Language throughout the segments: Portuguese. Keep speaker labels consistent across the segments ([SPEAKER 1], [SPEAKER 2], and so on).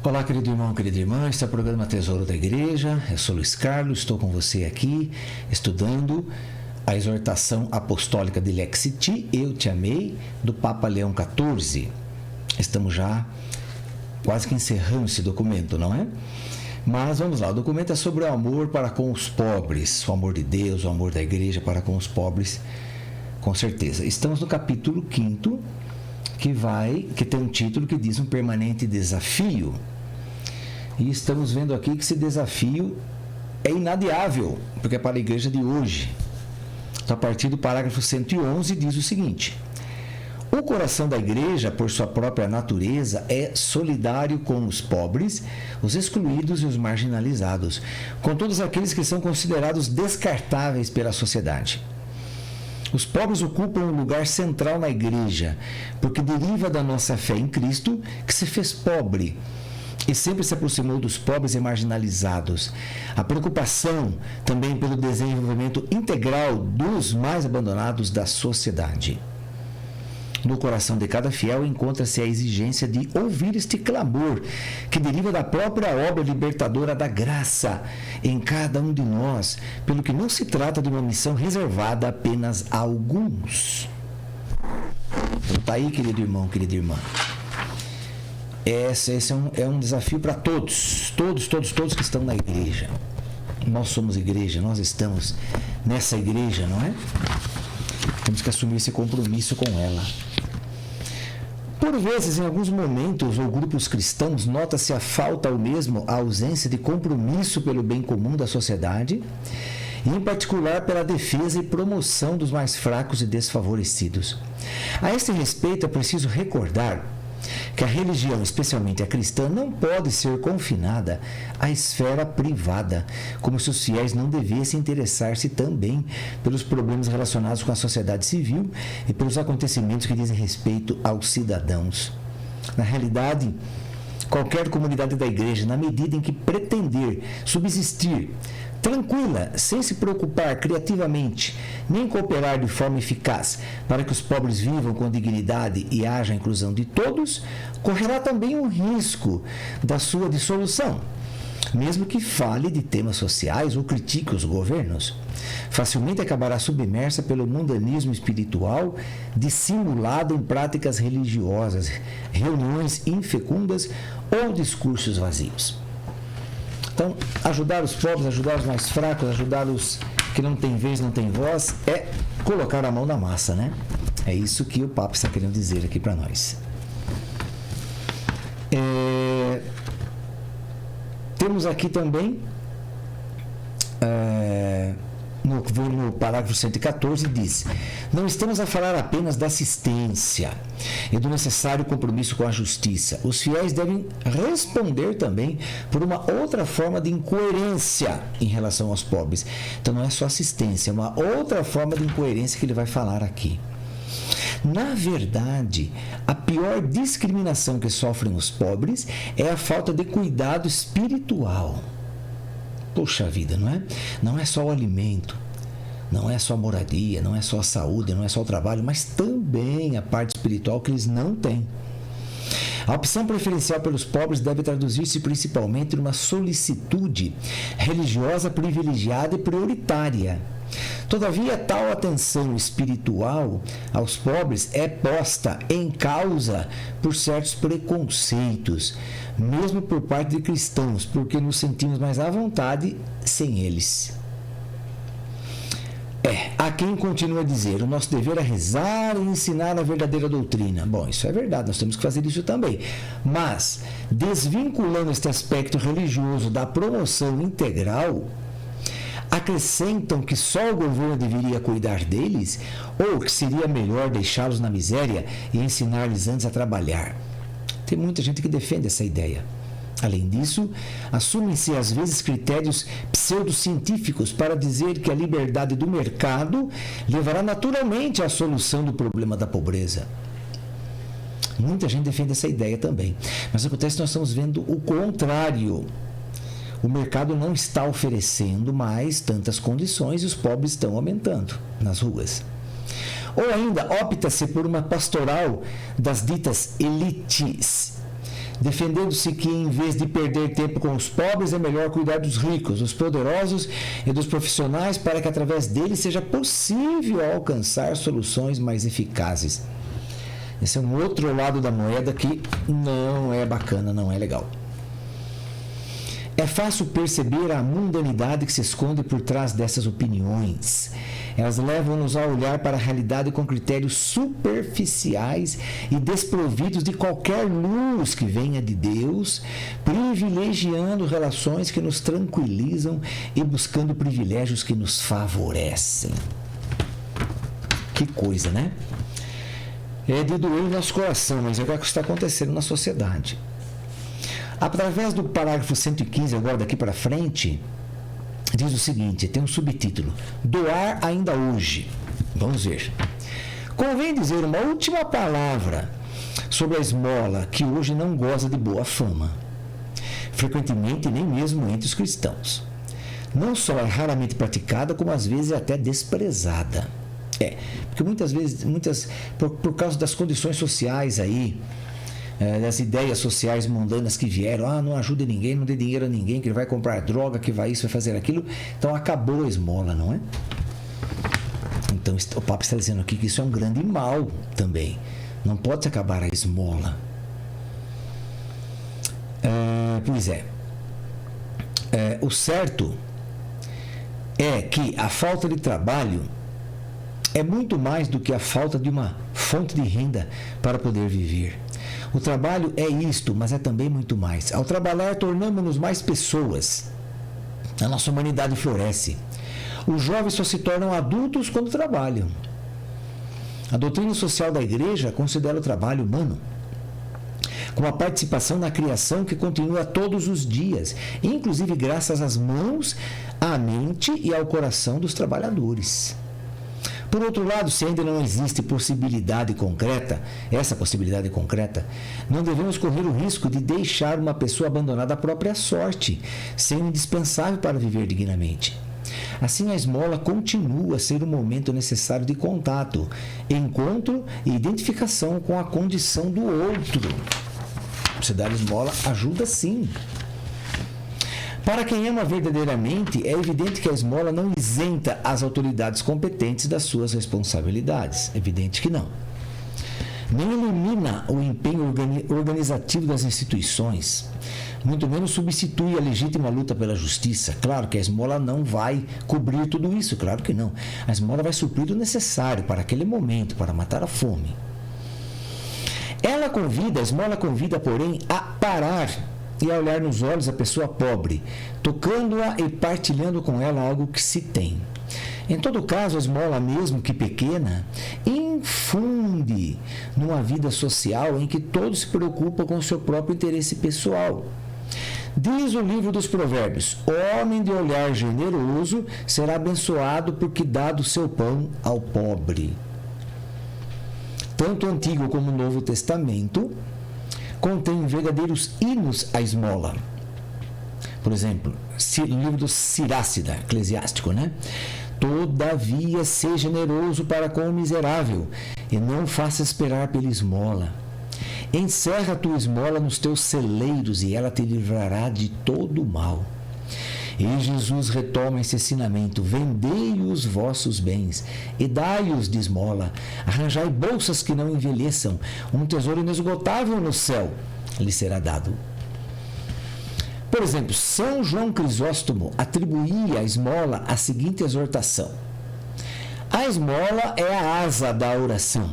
[SPEAKER 1] Olá, querido irmão, querida irmã, este é o programa Tesouro da Igreja. Eu sou Luiz Carlos, estou com você aqui estudando a exortação apostólica de Lexiti, Eu Te Amei, do Papa Leão XIV. Estamos já quase que encerrando esse documento, não é? Mas vamos lá, o documento é sobre o amor para com os pobres, o amor de Deus, o amor da Igreja para com os pobres, com certeza. Estamos no capítulo 5º, que tem um título que diz um permanente desafio. E estamos vendo aqui que esse desafio é inadiável, porque é para a igreja de hoje. Então, a partir do parágrafo 111 diz o seguinte: o coração da igreja, por sua própria natureza, é solidário com os pobres, os excluídos e os marginalizados, com todos aqueles que são considerados descartáveis pela sociedade. Os pobres ocupam um lugar central na igreja, porque deriva da nossa fé em Cristo, que se fez pobre e sempre se aproximou dos pobres e marginalizados. A preocupação também pelo desenvolvimento integral dos mais abandonados da sociedade. No coração de cada fiel encontra-se a exigência de ouvir este clamor, que deriva da própria obra libertadora da graça em cada um de nós, pelo que não se trata de uma missão reservada apenas a alguns. Então tá aí, querido irmão, querida irmã. Esse é um desafio para todos que estão na igreja. Nós somos igreja, nós estamos nessa igreja, não é? Temos que assumir esse compromisso com ela. Por vezes, em alguns momentos ou grupos cristãos, nota-se a falta ou mesmo a ausência de compromisso pelo bem comum da sociedade, e em particular pela defesa e promoção dos mais fracos e desfavorecidos. A este respeito, é preciso recordar que a religião, especialmente a cristã, não pode ser confinada à esfera privada, como se os fiéis não devessem interessar-se também pelos problemas relacionados com a sociedade civil e pelos acontecimentos que dizem respeito aos cidadãos. Na realidade, qualquer comunidade da igreja, na medida em que pretender subsistir tranquila, sem se preocupar criativamente, nem cooperar de forma eficaz para que os pobres vivam com dignidade e haja a inclusão de todos, correrá também o risco da sua dissolução, mesmo que fale de temas sociais ou critique os governos. Facilmente acabará submersa pelo mundanismo espiritual, dissimulado em práticas religiosas, reuniões infecundas ou discursos vazios. Então, ajudar os pobres, ajudar os mais fracos, ajudar os que não têm vez, não têm voz, é colocar a mão na massa, né? É isso que o Papa está querendo dizer aqui para nós. Temos aqui também, no parágrafo 114, diz: não estamos a falar apenas da assistência e do necessário compromisso com a justiça. Os fiéis devem responder também por uma outra forma de incoerência em relação aos pobres. Então não é só assistência, é uma outra forma de incoerência que ele vai falar aqui. Na verdade, a pior discriminação que sofrem os pobres é a falta de cuidado espiritual. Poxa vida, não é? Não é só o alimento, não é só a moradia, não é só a saúde, não é só o trabalho, mas também a parte espiritual que eles não têm. A opção preferencial pelos pobres deve traduzir-se principalmente numa solicitude religiosa privilegiada e prioritária. Todavia, tal atenção espiritual aos pobres é posta em causa por certos preconceitos, mesmo por parte de cristãos, porque nos sentimos mais à vontade sem eles. Há quem continue a dizer: o nosso dever é rezar e ensinar a verdadeira doutrina. Bom, isso é verdade, nós temos que fazer isso também. Mas, desvinculando este aspecto religioso da promoção integral, acrescentam que só o governo deveria cuidar deles, ou que seria melhor deixá-los na miséria e ensinar-lhes antes a trabalhar. Tem muita gente que defende essa ideia. Além disso, assumem-se às vezes critérios pseudocientíficos para dizer que a liberdade do mercado levará naturalmente à solução do problema da pobreza. Muita gente defende essa ideia também. Mas acontece que nós estamos vendo o contrário. O mercado não está oferecendo mais tantas condições e os pobres estão aumentando nas ruas. Ou ainda, opta-se por uma pastoral das ditas elites, defendendo-se que, em vez de perder tempo com os pobres, é melhor cuidar dos ricos, dos poderosos e dos profissionais, para que através deles seja possível alcançar soluções mais eficazes. Esse é um outro lado da moeda que não é bacana, não é legal. É fácil perceber a mundanidade que se esconde por trás dessas opiniões. Elas levam-nos a olhar para a realidade com critérios superficiais e desprovidos de qualquer luz que venha de Deus, privilegiando relações que nos tranquilizam e buscando privilégios que nos favorecem. Que coisa, né? É de doer o nosso coração, mas é o que está acontecendo na sociedade. Através do parágrafo 115, agora daqui para frente, diz o seguinte, tem um subtítulo: doar ainda hoje. Vamos ver. Convém dizer uma última palavra sobre a esmola, que hoje não goza de boa fama, frequentemente nem mesmo entre os cristãos. Não só é raramente praticada, como às vezes é até desprezada. Porque muitas vezes, por causa das condições sociais aí, das ideias sociais mundanas que vieram, não ajude ninguém, não dê dinheiro a ninguém, que ele vai comprar droga, que vai isso, vai fazer aquilo, então acabou a esmola, não é? Então o Papa está dizendo aqui que isso é um grande mal também, não pode acabar a esmola. Pois é, o certo é que a falta de trabalho é muito mais do que a falta de uma fonte de renda para poder viver. O trabalho é isto, mas é também muito mais. Ao trabalhar, tornamos-nos mais pessoas. A nossa humanidade floresce. Os jovens só se tornam adultos quando trabalham. A doutrina social da Igreja considera o trabalho humano como a participação na criação que continua todos os dias, inclusive graças às mãos, à mente e ao coração dos trabalhadores. Por outro lado, se ainda não existe essa possibilidade concreta, não devemos correr o risco de deixar uma pessoa abandonada à própria sorte, sendo indispensável para viver dignamente. Assim, a esmola continua a ser um momento necessário de contato, encontro e identificação com a condição do outro. Você dar esmola ajuda sim. Para quem ama verdadeiramente, é evidente que a esmola não isenta as autoridades competentes das suas responsabilidades. É evidente que não. Nem elimina o empenho organizativo das instituições, muito menos substitui a legítima luta pela justiça. Claro que a esmola não vai cobrir tudo isso, claro que não. A esmola vai suprir o necessário para aquele momento, para matar a fome. A esmola convida, porém, a parar e a olhar nos olhos a pessoa pobre, tocando-a e partilhando com ela algo que se tem. Em todo caso, a esmola, mesmo que pequena, infunde numa vida social em que todos se preocupam com o seu próprio interesse pessoal. Diz o livro dos Provérbios: o homem de olhar generoso será abençoado porque dá do seu pão ao pobre. Tanto o Antigo como o Novo Testamento contém verdadeiros hinos à esmola. Por exemplo, o livro do Sirácida, eclesiástico, né? Todavia, seja generoso para com o miserável, e não faça esperar pela esmola. Encerra a tua esmola nos teus celeiros, e ela te livrará de todo o mal. E Jesus retoma esse ensinamento: vendei os vossos bens e dai-os de esmola. Arranjai bolsas que não envelheçam, um tesouro inesgotável no céu lhe será dado. Por exemplo, São João Crisóstomo atribuía à esmola a seguinte exortação: a esmola é a asa da oração.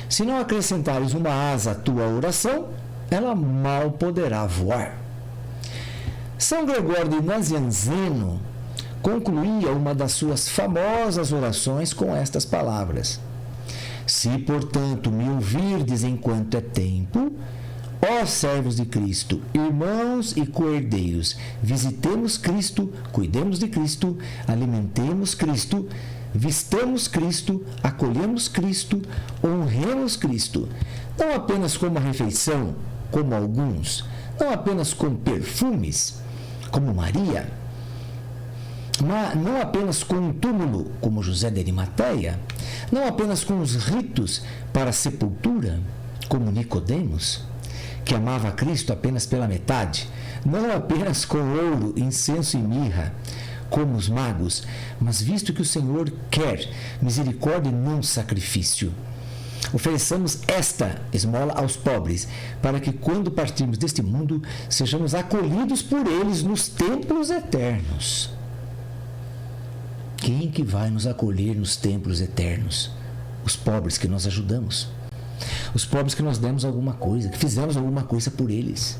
[SPEAKER 1] Se não acrescentares uma asa à tua oração, ela mal poderá voar. São Gregório de Nazianzeno concluía uma das suas famosas orações com estas palavras: se, portanto, me ouvirdes enquanto é tempo, ó servos de Cristo, irmãos e coerdeiros, visitemos Cristo, cuidemos de Cristo, alimentemos Cristo, vistamos Cristo, acolhemos Cristo, honremos Cristo, não apenas com uma refeição, como alguns, não apenas com perfumes, como Maria, não apenas com um túmulo, como José de Arimateia, não apenas com os ritos para a sepultura, como Nicodemos. que amava a Cristo apenas pela metade, não apenas com ouro, incenso e mirra, como os magos, mas visto que o Senhor quer misericórdia e não sacrifício. Ofereçamos esta esmola aos pobres, para que quando partirmos deste mundo, sejamos acolhidos por eles nos templos eternos. Quem que vai nos acolher nos templos eternos? Os pobres que nós ajudamos. Os pobres que nós demos alguma coisa, que fizemos alguma coisa por eles.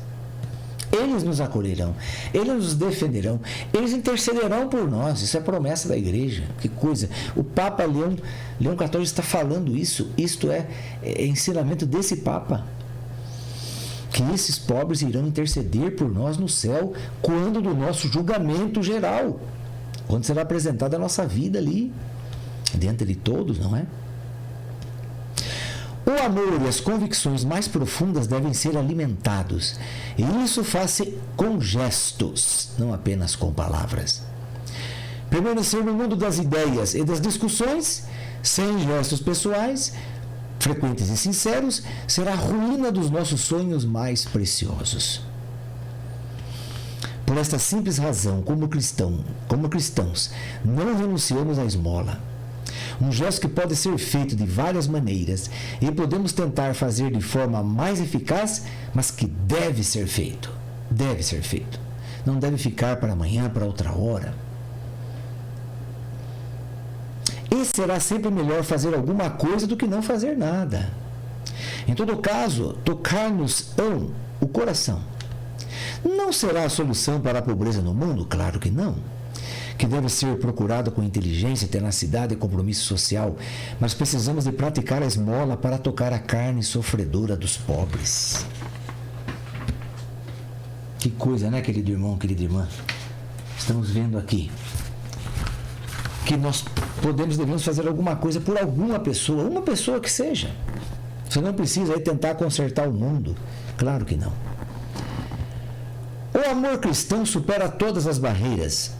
[SPEAKER 1] Eles nos acolherão, eles nos defenderão, eles intercederão por nós. Isso é promessa da igreja. Que coisa! O Papa Leão XIV está falando isso. Isto é ensinamento desse Papa. Que esses pobres irão interceder por nós no céu quando do nosso julgamento geral. Quando será apresentada a nossa vida ali, diante de todos, não é? O amor e as convicções mais profundas devem ser alimentados. E isso faz-se com gestos, não apenas com palavras. Permanecer no mundo das ideias e das discussões, sem gestos pessoais, frequentes e sinceros, será a ruína dos nossos sonhos mais preciosos. Por esta simples razão, como cristãos, não renunciamos à esmola. Um gesto que pode ser feito de várias maneiras e podemos tentar fazer de forma mais eficaz, mas que deve ser feito. Deve ser feito. Não deve ficar para amanhã, para outra hora. E será sempre melhor fazer alguma coisa do que não fazer nada. Em todo caso, tocar-nos-ão o coração. Não será a solução para a pobreza no mundo? Claro que não. Que deve ser procurado com inteligência, tenacidade e compromisso social, mas precisamos de praticar a esmola para tocar a carne sofredora dos pobres. Que coisa, né, querido irmão, querida irmã? Estamos vendo aqui que nós devemos fazer alguma coisa por alguma pessoa, uma pessoa que seja. Você não precisa aí tentar consertar o mundo. Claro que não. O amor cristão supera todas as barreiras.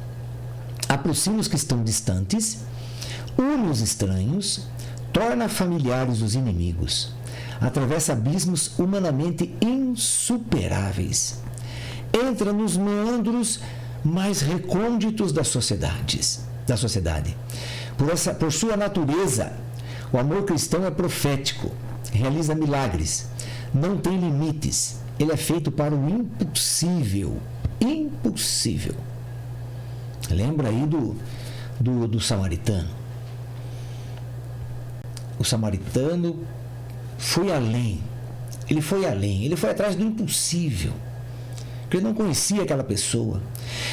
[SPEAKER 1] Aproxima os que estão distantes, une os estranhos, torna familiares os inimigos, atravessa abismos humanamente insuperáveis, entra nos meandros mais recônditos da sociedade. Por sua natureza, o amor cristão é profético, realiza milagres, não tem limites, ele é feito para o impossível. Impossível. Lembra aí do samaritano. O samaritano foi além. Ele foi além. Ele foi atrás do impossível. Porque ele não conhecia aquela pessoa.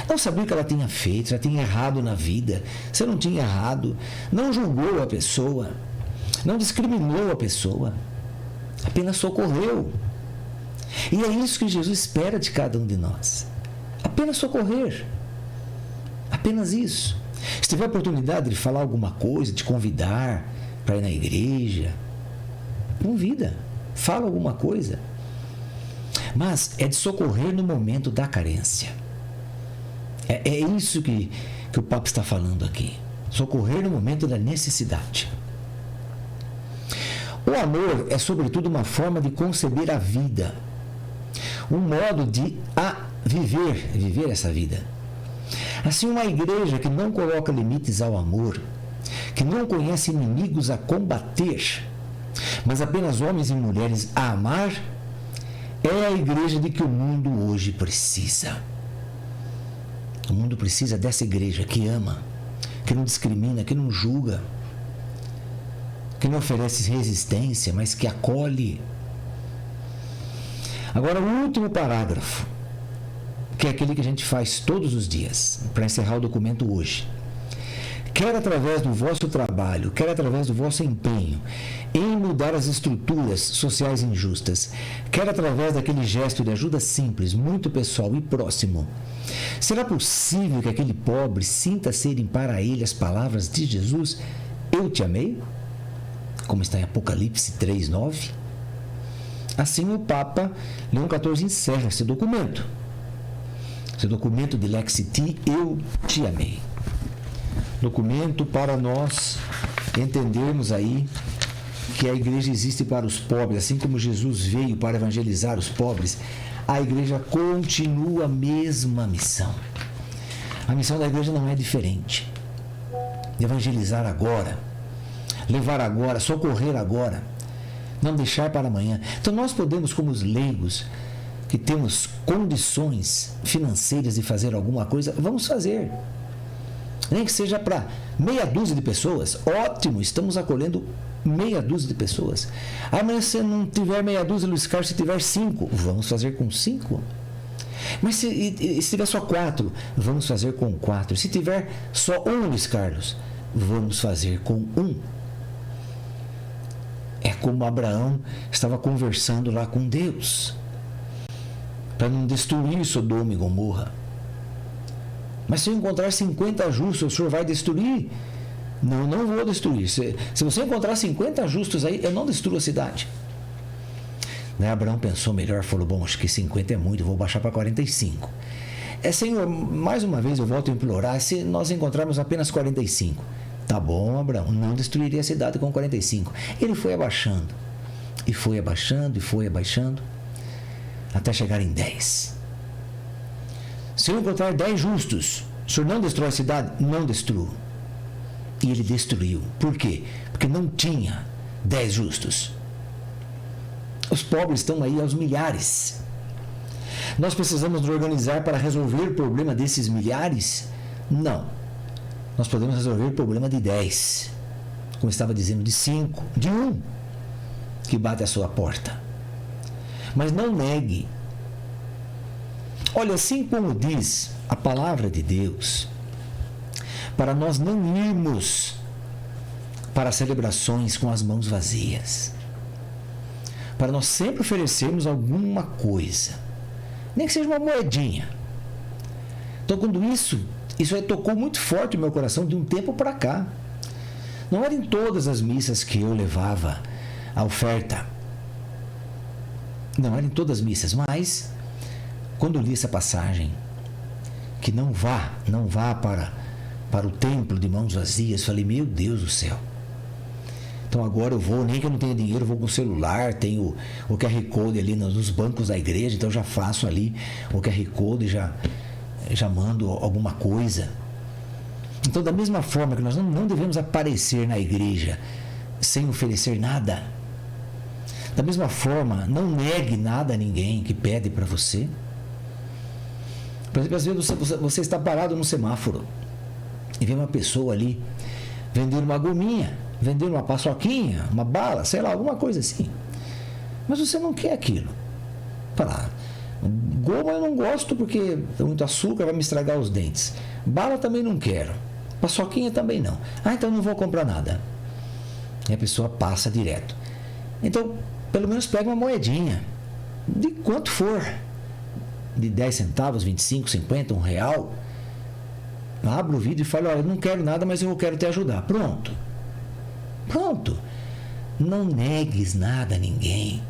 [SPEAKER 1] Não sabia o que ela tinha feito. Ela tinha errado na vida. Você não tinha errado. Não julgou a pessoa. Não discriminou a pessoa. Apenas socorreu. E é isso que Jesus espera de cada um de nós. Apenas socorrer. Apenas isso. Se tiver a oportunidade de falar alguma coisa, de convidar para ir na igreja, convida, fala alguma coisa. Mas é de socorrer no momento da carência. É isso que o Papa está falando aqui. Socorrer no momento da necessidade. O amor é, sobretudo, uma forma de conceber a vida. Um modo de viver essa vida. Assim, uma igreja que não coloca limites ao amor, que não conhece inimigos a combater, mas apenas homens e mulheres a amar, é a igreja de que o mundo hoje precisa. O mundo precisa dessa igreja que ama, que não discrimina, que não julga, que não oferece resistência, mas que acolhe. Agora, o último parágrafo, que é aquele que a gente faz todos os dias, para encerrar o documento hoje. Quer através do vosso trabalho, quer através do vosso empenho em mudar as estruturas sociais injustas, quer através daquele gesto de ajuda simples, muito pessoal e próximo, será possível que aquele pobre sinta serem para ele as palavras de Jesus, eu te amei? Como está em Apocalipse 3:9? Assim o Papa Leão XIV encerra esse documento de Lexiti, eu te amei. Documento para nós entendermos aí que a igreja existe para os pobres, assim como Jesus veio para evangelizar os pobres, a igreja continua a mesma missão. A missão da igreja não é diferente. Evangelizar agora, levar agora, socorrer agora, não deixar para amanhã. Então nós podemos, como os leigos, que temos condições financeiras de fazer alguma coisa, vamos fazer. Nem que seja para meia dúzia de pessoas, ótimo, estamos acolhendo meia dúzia de pessoas. Amanhã se não tiver meia dúzia, Luiz Carlos, se tiver 5, vamos fazer com 5. Mas se tiver só 4, vamos fazer com 4. Se tiver só 1, Luiz Carlos, vamos fazer com 1. É como Abraão estava conversando lá com Deus, para não destruir Sodoma e Gomorra. Mas se eu encontrar 50 justos, o senhor vai destruir? Não, não vou destruir. Se você encontrar 50 justos aí, eu não destruo a cidade. Daí Abraão pensou melhor, falou, bom, acho que 50 é muito, vou baixar para 45. Senhor, mais uma vez eu volto a implorar, se nós encontrarmos apenas 45. Tá bom, Abraão, não destruiria a cidade com 45. Ele foi abaixando, e foi abaixando, e foi abaixando, até chegar em 10. Se eu encontrar 10 justos, o senhor não destrói a cidade? Não destruo. E ele destruiu. Por quê? Porque não tinha 10 justos. Os pobres estão aí aos milhares. Nós precisamos nos organizar para resolver o problema desses milhares? Não. Nós podemos resolver o problema de 10. Como estava dizendo, de 5, de 1, que bate à sua porta. Mas não negue. Olha, assim como diz a palavra de Deus, para nós não irmos para celebrações com as mãos vazias, para nós sempre oferecermos alguma coisa, nem que seja uma moedinha. Então, quando isso aí tocou muito forte o meu coração de um tempo para cá. Não era em todas as missas que eu levava a oferta. Não era em todas as missas, mas quando li essa passagem, que não vá para o templo de mãos vazias, falei, meu Deus do céu. Então agora eu vou, nem que eu não tenha dinheiro, eu vou com o celular, tenho o QR Code ali nos bancos da igreja, então já faço ali o QR Code e já mando alguma coisa. Então, da mesma forma que nós não devemos aparecer na igreja sem oferecer nada, da mesma forma, não negue nada a ninguém que pede para você. Por exemplo, às vezes você está parado no semáforo e vê uma pessoa ali vendendo uma gominha, vendendo uma paçoquinha, uma bala, sei lá, alguma coisa assim. Mas você não quer aquilo. Fala, goma eu não gosto porque tem muito açúcar, vai me estragar os dentes. Bala também não quero. Paçoquinha também não. Então não vou comprar nada. E a pessoa passa direto. Então, pelo menos pega uma moedinha. De quanto for. De 10 centavos, 25, 50, R$1. Abra o vídeo e fala, olha, eu não quero nada, mas eu quero te ajudar. Pronto. Não negues nada a ninguém.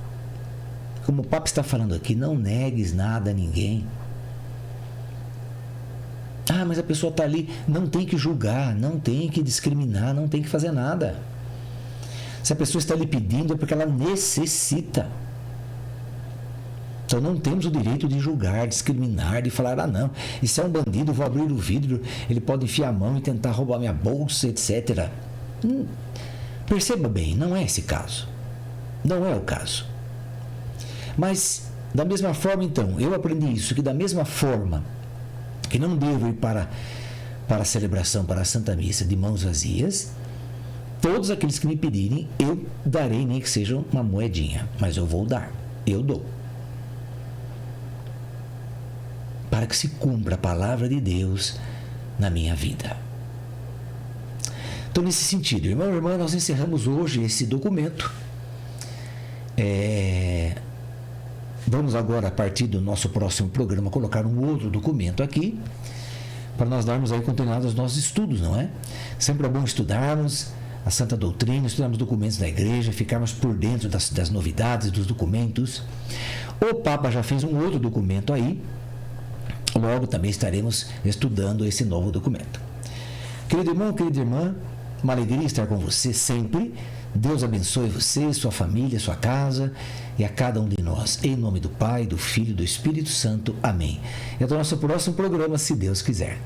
[SPEAKER 1] Como o Papa está falando aqui, não negues nada a ninguém. Mas a pessoa está ali, não tem que julgar, não tem que discriminar, não tem que fazer nada. Se a pessoa está lhe pedindo é porque ela necessita. Então não temos o direito de julgar, discriminar, de falar, não, isso é um bandido, vou abrir o vidro, ele pode enfiar a mão e tentar roubar minha bolsa, etc. Perceba bem, não é esse caso. Não é o caso. Mas, da mesma forma, então, eu aprendi isso, que da mesma forma que não devo ir para a celebração, para a Santa Missa de mãos vazias, todos aqueles que me pedirem, eu darei, nem que seja uma moedinha, mas eu vou dar, eu dou. Para que se cumpra a palavra de Deus na minha vida. Então, nesse sentido, irmão e irmã, nós encerramos hoje esse documento. Vamos agora, a partir do nosso próximo programa, colocar um outro documento aqui, para nós darmos aí continuidade aos nossos estudos, não é? Sempre é bom estudarmos a Santa Doutrina, estudarmos documentos da igreja, ficarmos por dentro das novidades, dos documentos. O Papa já fez um outro documento aí, logo também estaremos estudando esse novo documento. Querido irmão, querida irmã, uma alegria estar com você sempre. Deus abençoe você, sua família, sua casa e a cada um de nós. Em nome do Pai, do Filho e do Espírito Santo. Amém. E até o nosso próximo programa, se Deus quiser.